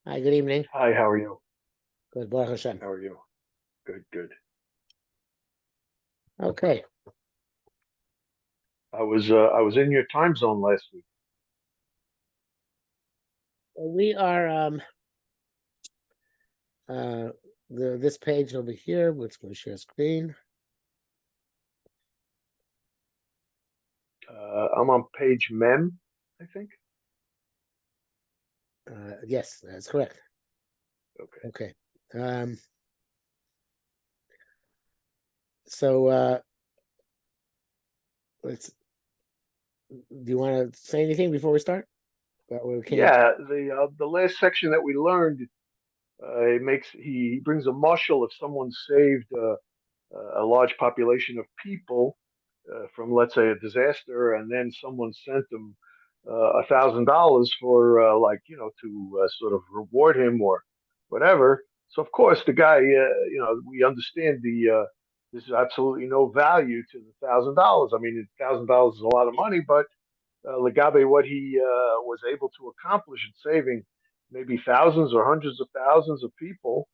Hi, good evening. Hi, how are you? Good, Baruch Hashem. How are you? Good, good. Okay, I was in your time zone last week. we are uh this page over here. Let's go share screen. I'm on page Mem, I think. Yes, that's correct. Okay. Okay. Um, so let's. Do you want to say anything before we start? About where we came? Yeah, the last section that we learned, he brings a mushal if someone saved a large population of people from, let's say, a disaster, and then someone sent them $1,000 for to sort of reward him or whatever. So of course the guy, we understand there's absolutely no value to the $1,000. I mean, $1,000 is a lot of money, but Legabe, what he was able to accomplish in saving maybe thousands or hundreds of thousands of people,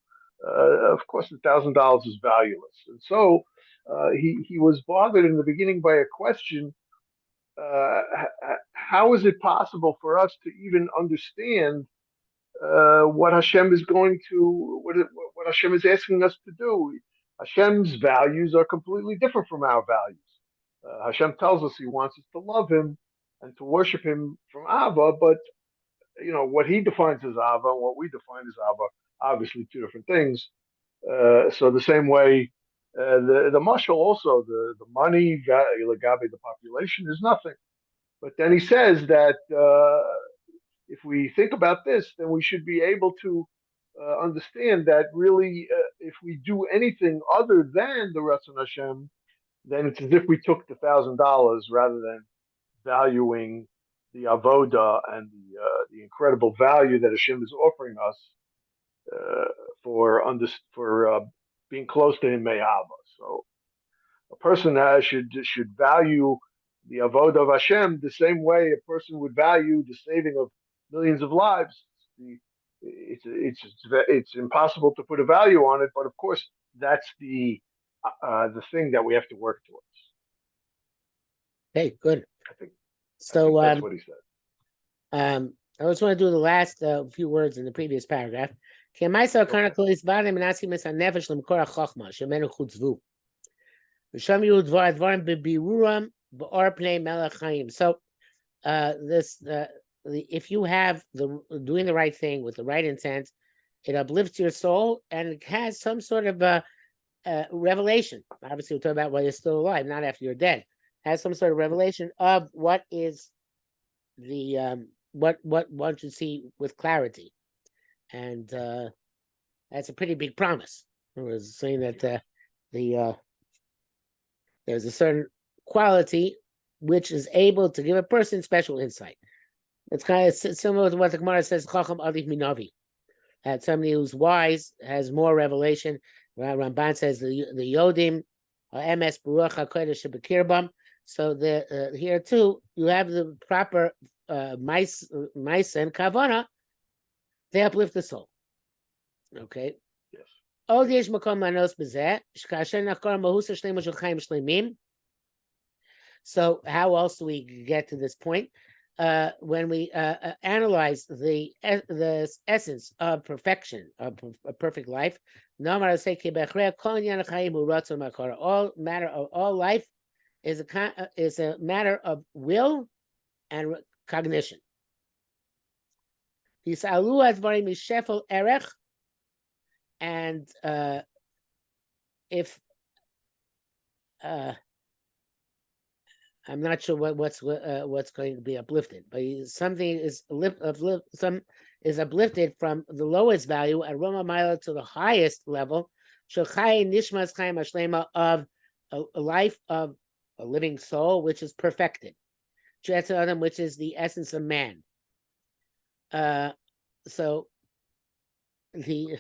of course, $1,000 is valueless. And so he was bothered in the beginning by a question: how is it possible for us to even understand what Hashem is going to, what Hashem is asking us to do? Hashem's values are completely different from our values. Hashem tells us He wants us to love Him and to worship Him from Ava, but what He defines as Ava and what we define as Ava, obviously two different things. So the same way, the mashal also, the money, Lagabe, the population is nothing. But then he says that if we think about this, then we should be able to understand that really, if we do anything other than the Ratzon Hashem, then it's as if we took the $1,000 rather than valuing the avoda and the incredible value that Hashem is offering us uh, for being close to Him Mehava. So a person should value the avodah of Hashem the same way a person would value the saving of millions of lives. It's impossible to put a value on it, but of course that's the thing that we have to work towards. Hey, good. I think I think So that's what he said. I just want to do the last few words in the previous paragraph. So Okay. this if you have the doing the right thing with the right intent, it uplifts your soul and it has some sort of revelation. Obviously, we're talking about while you're still alive, not after you're dead. Has some sort of revelation of what is the what one should see with clarity, and that's a pretty big promise. I was saying that the there's a certain quality which is able to give a person special insight. It's kind of similar to what the Gemara says, Chacham Adif Minavi. That somebody who's wise has more revelation. Ramban says the Yodim, MS Baruch HaKodesh Shebekirbam. So here too, you have the proper mice and kavana. They uplift the soul. Okay. Yes. Od yesh makom manos bezeh, shkasher nachkor mahusa shlema shel chaim shlemim. So how else do we get to this point? When we analyze the essence of perfection, of a perfect life, all matter of all life is a matter of will and cognition. And if I'm not sure what's going to be uplifted, but something is uplifted from the lowest value at Roma Mila to the highest level, Shochai Nishmas Chaim Ashlema of a life of a living soul, which is perfected, which is the essence of man. So the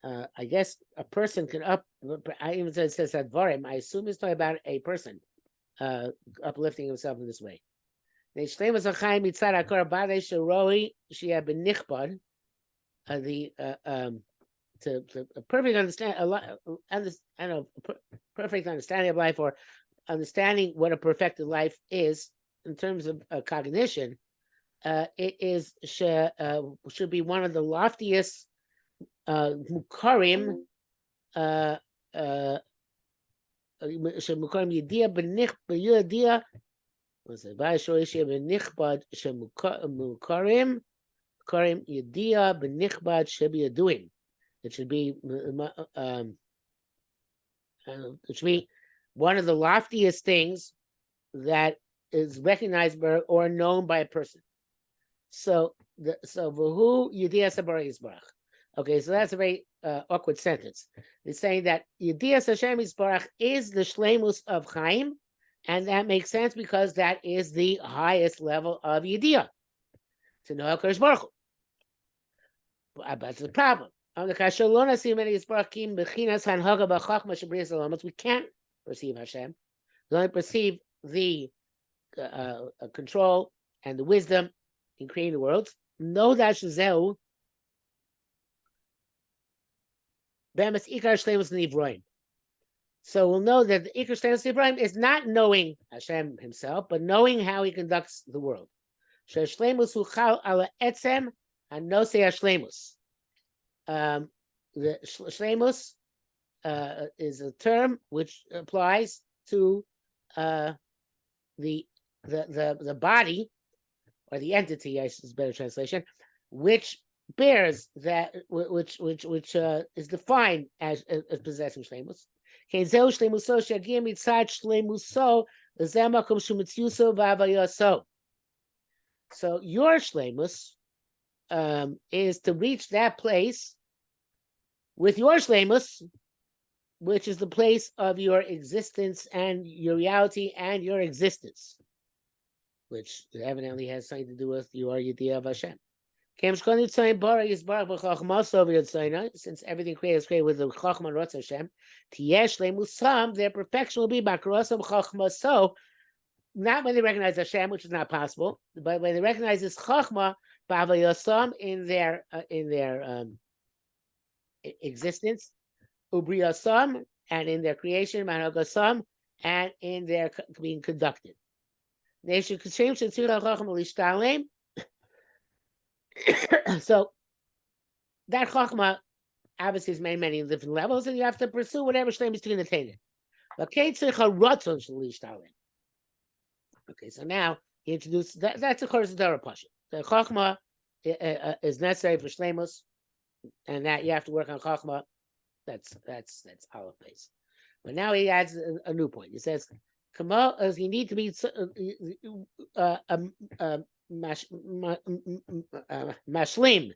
I guess a person can I even said it says Advarim. I assume it's talking about a person uplifting himself in this way. The shleimus achaim mitzad hakor badei sheroi shia benichbad. The to a perfect understand a lot, I know perfect understanding of life, or understanding what a perfected life is in terms of cognition. It is should be one of the loftiest mukarim. שמוקרים ידיע בידיע, בעל שורש בנכבד שמוקרים, מוקרים ידיע בנכבד שבידועים. It should be one of the loftiest things that is recognized by or known by a person. So v'hu yedias habarei yisbarach. Okay, so that's a very awkward sentence. It's saying that Yedias Hashem Yisbarach is the shleimus of Chaim, and that makes sense because that is the highest level of Yediah, to know HaKadosh Baruch Hu. But that's the problem. We can't perceive Hashem. We only perceive the control and the wisdom in creating the worlds. Know that Shazeu Bemis Ikar Shleimus Nivroim. So we'll know that the Ikar Shleimus Nivroim is not knowing Hashem himself, but knowing how he conducts the world. Shleimus Huchal Ala Etzem Hanose HaShleimus. The Shleimus is a term which applies to the body, or the entity, I suppose, better translation, which bears that, which is defined as possessing shleimus. So your shleimus is to reach that place with your shleimus, which is the place of your existence and your reality and your existence, which evidently has something to do with your idea of Hashem. Since everything created is created with the Chachma and Rotz Hashem, their perfection will be Bakarosam Chachma. So, not when they recognize Hashem, which is not possible, but when they recognize this Chachma, Bavayosam in their existence, Ubriyosam, and in their creation, Manogasam, and in their being conducted. So that chachma obviously is many different levels, and you have to pursue whatever shleimus to attain it. Okay, so now he introduced that's of course the Torah pasha. The chachma is necessary for shleimus, and that you have to work on chachma. That's our base. But now he adds a new point. He says, "Kamo, as you need to be mashlim,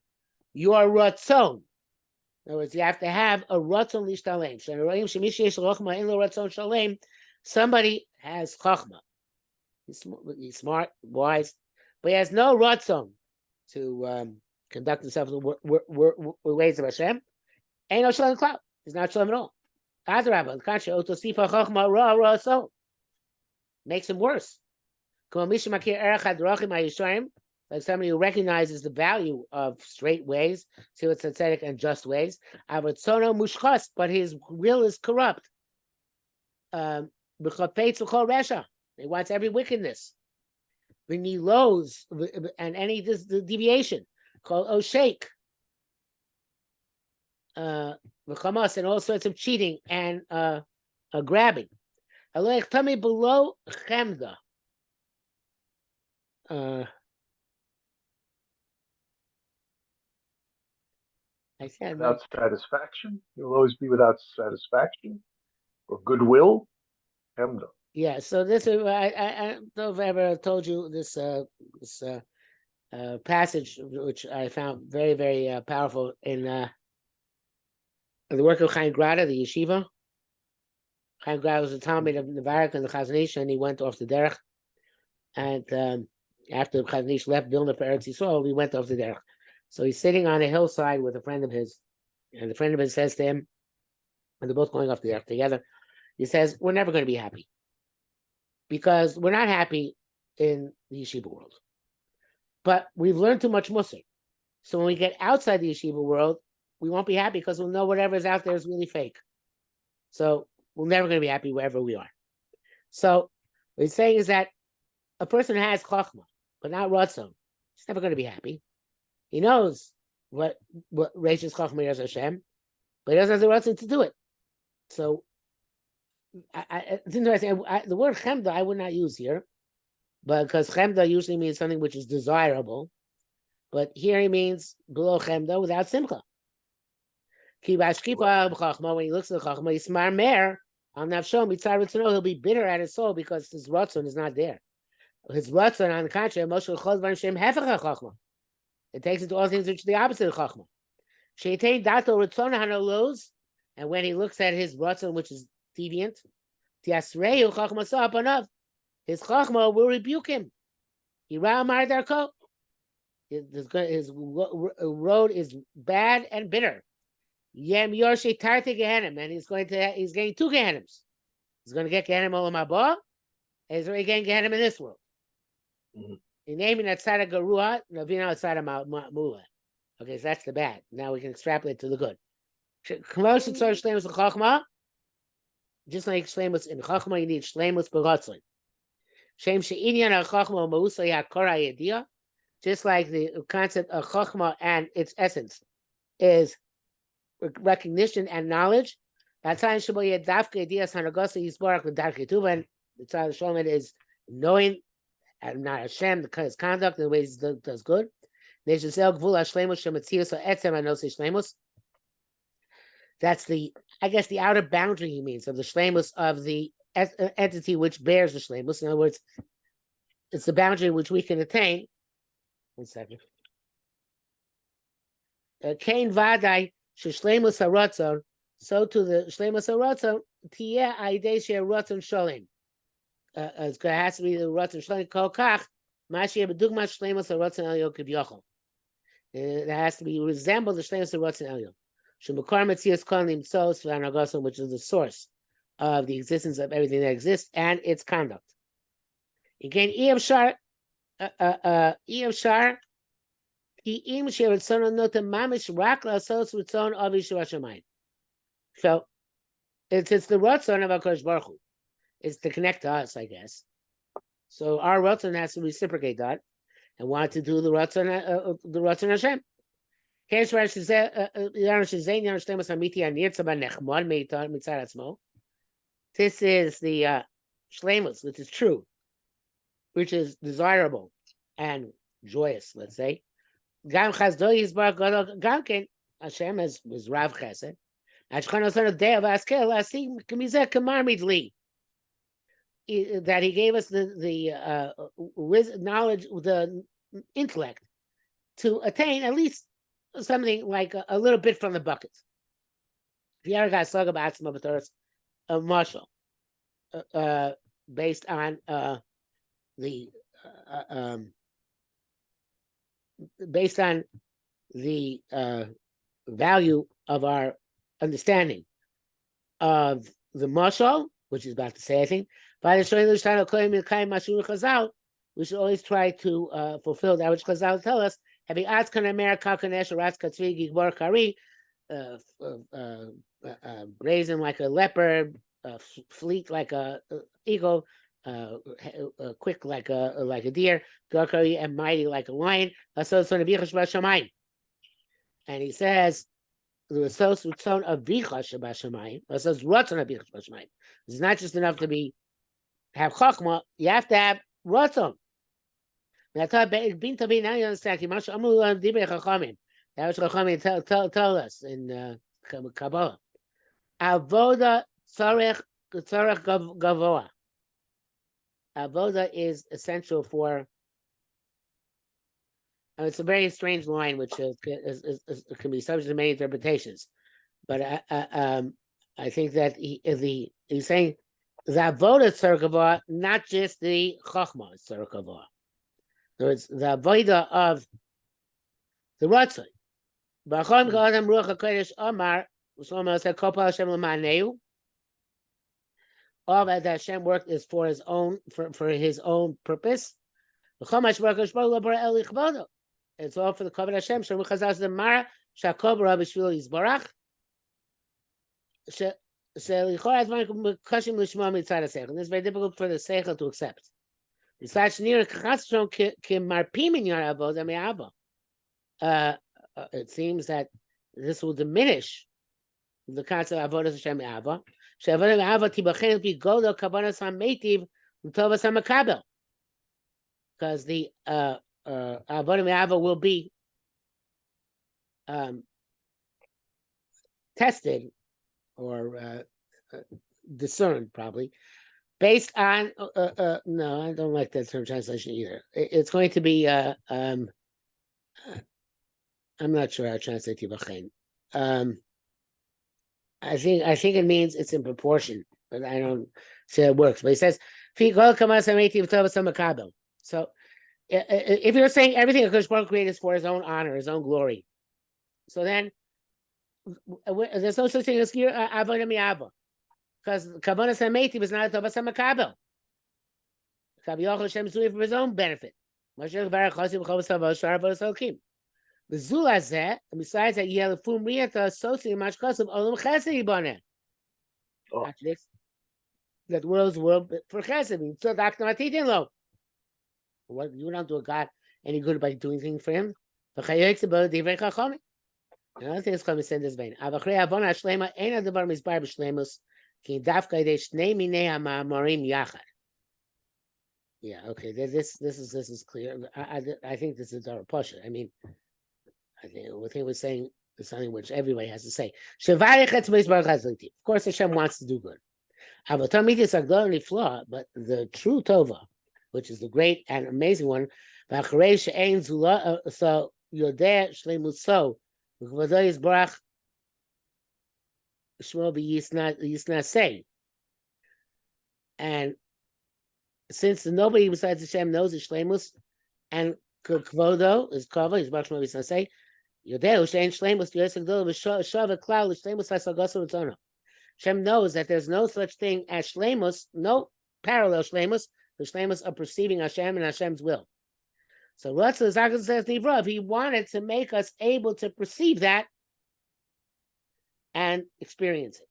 your ratzon." In other words, you have to have a ratzon lishtalem. Somebody has chachma. He's smart, wise, but he has no ratzon to conduct himself in the ways of Hashem. Ain't no shalom cloud. He's not shalom at all. Adarabah, on the contrary, otosifa chachma ra so makes him worse. Like somebody who recognizes the value of straight ways, so it's tzedek and just ways. But his will is corrupt. He wants every wickedness. When he loathes and any deviation, called oshake, and all sorts of cheating and grabbing. Below chemda. I said without satisfaction. You'll always be without satisfaction or goodwill. Hemda. Yeah, so this is I don't know if I ever told you this passage, which I found very, very powerful in the work of Chaim Grada, the yeshiva. Chaim Grada was a Talmud of Nevarek and the Chazon Ish, and he went off the derech. And after the Chazon Ish left Vilna for Eretz Yisrael, he went off the derech. So he's sitting on a hillside with a friend of his, and the friend of his says to him, and they're both going off the derech together. He says, "We're never going to be happy, because we're not happy in the yeshiva world. But we've learned too much Mussar. So when we get outside the yeshiva world, we won't be happy because we'll know whatever is out there is really fake. So we're never going to be happy wherever we are. So what he's saying is that a person has chachma, but not ratzon. He's never going to be happy. He knows what Reishis chachma is Hashem, but he doesn't have the ratzon to do it. So it's interesting. The word chemda I would not use here, but because chemda usually means something which is desirable, but here he means below chemda without simcha. When he looks at the chachma, he's smar mer on nafsho mitzar ritzon. He'll be bitter at his soul because his ratzon is not there. His ratzon, on the contrary, Moshe chol dvarim shem hefech chachma. It takes into all things which are the opposite of chachma. Sheitein dato ritzon hanolos, and when he looks at his ratzon, which is deviant, tiasreyu chachma sa upanav, his chachma will rebuke him. Yira amar darko. His road is bad and bitter. Yem yorshe tarte gehenim, and he's getting two gehenims. He's going to get gehenim olam haba, and he's already getting gehenim in this world. In naming that side of garua, navina outside of mula. Okay, so that's the bad. Now we can extrapolate to the good. Just like shlemus in chachma, you need shlemus b'ratzon. Shem she'inyan chachma ma'usa yakora yediyah. Just like the concept of chachma and its essence is recognition and knowledge. That time Shabbat Yadavka Dias Hanagasa Yisbarak with Darke Tuvan. The Tzad Shlomet is knowing and not Hashem, his conduct and the ways he does good. That's the, I guess, the outer boundary he means of the shlemus of the entity which bears the shlemus. In other words, it's the boundary which we can attain. 1 second. Kain vadai shlemus haratzon. So to the shlemus haratzon, tiyeh aidei sheratzon shalem. It has to be the ratzon shalem kol kach. Mashiach bedugma shlemus haratzon elyon kivyochel. It has to be resemble the shlemus haratzon elyon. Shemakar metzias kol nimtzos v'anagason, which is the source of the existence of everything that exists and its conduct. Again, Iyavshar. Iyavshar. So it's the ratzon of HaKadosh Baruch Hu. It's to connect to us, I guess. So our ratzon has to reciprocate that and want to do the ratzon Hashem. This is the shlemus, which is true, which is desirable and joyous, let's say. Gam Chazdo Yisbar Gadol Gamken Hashem is Rav Chesed. Ashchan Osan of Day of Askel Asim Kamizeh Kamar Midli. That he gave us the knowledge, the intellect, to attain at least something like a little bit from the bucket. Based on the value of our understanding of the mashal, which is about to say, I think, we should always try to fulfill that which Chazal tell us. Having brazen like a leopard, fleet like a eagle, quick like a deer, and mighty like a lion. And he says the ratzon avicha shebashamayim. It says ratzon avicha shebashamayim. It's not just enough to have chachma. You have to have ratzon. Now, now you understand. That was Chachamim tell us in Kabbalah. Avoda tzarech gavoa. Avoda is essential for. It's a very strange line, which can be subject to many interpretations. But I think that he's saying the avoda tzarech gavoa, not just the chachma tzarech gavoa. In other words, the avoda of the ratzon. B'achon k'adam ruach hakodesh Amar. Shlomo said, "Kopal Hashem l'maneu." All that Hashem worked is for his own purpose. It's all for the Kavod Hashem. Shem Chazal the Mara Shakov Rabbi Shvil Yisbarach. And it's very difficult for the seichel to accept. It seems that this will diminish the concept of avodas Hashem Ava. She'avodas Ava tibachen pi godo kavanas hametiv u'tovas hamakabel, because the avodas Ava will be tested or discerned probably based on no, I don't like that term translation either. It's going to be I'm not sure how to translate tibachen. I think it means it's in proportion, but I don't say it works. But he says, so if you're saying everything HaKadosh Baruch Hu created is for his own honor, his own glory, so then there's no such thing as avodah mi'ava, because kavanas hametiv is not a tovas hamakabel. Kaviyachol Hashem is doing it for his own benefit. The zulazeh, besides that, you have the fum riyata associated with mashkas of olam chesed yiboneh. That world's world for chesed. So what, you don't do a God any good by doing things for him. Another thing is called in this vein. Avachrei avona shlema ein adavar mizbar b'shlemus ki dafka yidei shnei minei ha'ma'amorim yachad. Yeah, okay. This is clear. I think this is our pasha. I mean, I think what he was saying is something which everybody has to say. Of course, Hashem wants to do good. But the true tova, which is the great and amazing one, so Yodeh Shleimuso, V'kvodo Yisbarach Shmo B'Yisna Say. And since nobody besides Hashem knows the Shleimus, and Kvodo is Kava, Yisbarach Shmo B'Yisna Say, Yodeh Shein Shleimus Yosef Gdol V'Shava Klal Shleimus HaSagosu V'Tzono. Hashem knows that there's no such thing as Shleimus, no parallel Shleimus, the Shleimus of perceiving Hashem and Hashem's will. So what's the Zakon says Nivra? If he wanted to make us able to perceive that and experience it.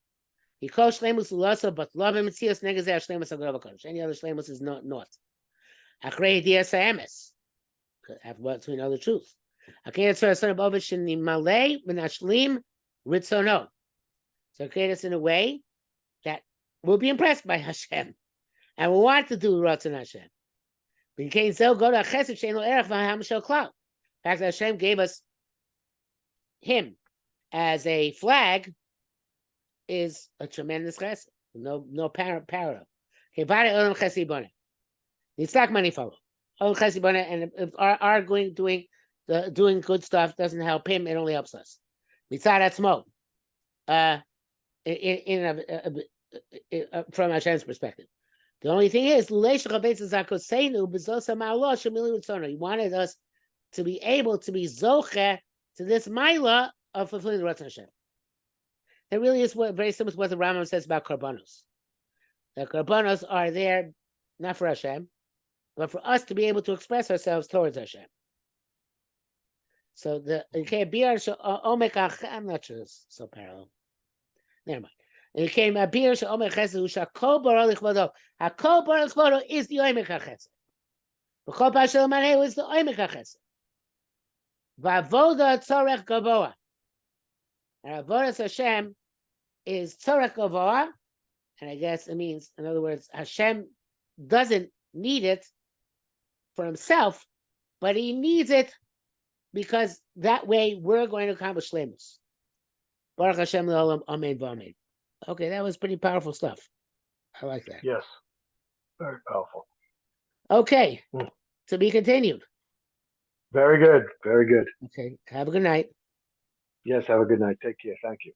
He calls Shleimus Ulasa, but love him and see us negazeh Shleimus HaGodav. Any other Shleimus is not. Achrei Dias Ha'emes. After what we know the truth. Akein Tzor Son of Ovish Malay Menashlim Ritzono. So create us in a way that we'll be impressed by Hashem and we want to do Ratzon Hashem. In fact, Hashem gave us him as a flag is a tremendous chesed. No parallel. And if our doing good stuff doesn't help him, it only helps us. Mitzad atzmo. From Hashem's perspective. The only thing is, he wanted us to be able to be zoche to this maila of fulfilling the Ratzon Hashem. That really is very similar to what the Rambam says about karbanos. The karbanos are there not for Hashem, but for us to be able to express ourselves towards Hashem. So I'm not sure it's so parallel. Never mind. And it came a beer to Omer Chesed, who Shakol Baral Chvodo. Hakol Baral Chvodo is the Omer Chesed. B'chol Pashel Maneu is the Omer Chesed. V'avoda Tzorech Gavoa. And Avodas Hashem is Tzorech Gavoa, and I guess it means, in other words, Hashem doesn't need it for himself, but he needs it because that way we're going to accomplish Shleimus. Baruch Hashem L'olam, Amen V'Amen. Okay, that was pretty powerful stuff. I like that. Yes, very powerful. Okay, to be continued. Very good, very good. Okay, have a good night. Yes, have a good night. Take care. Thank you.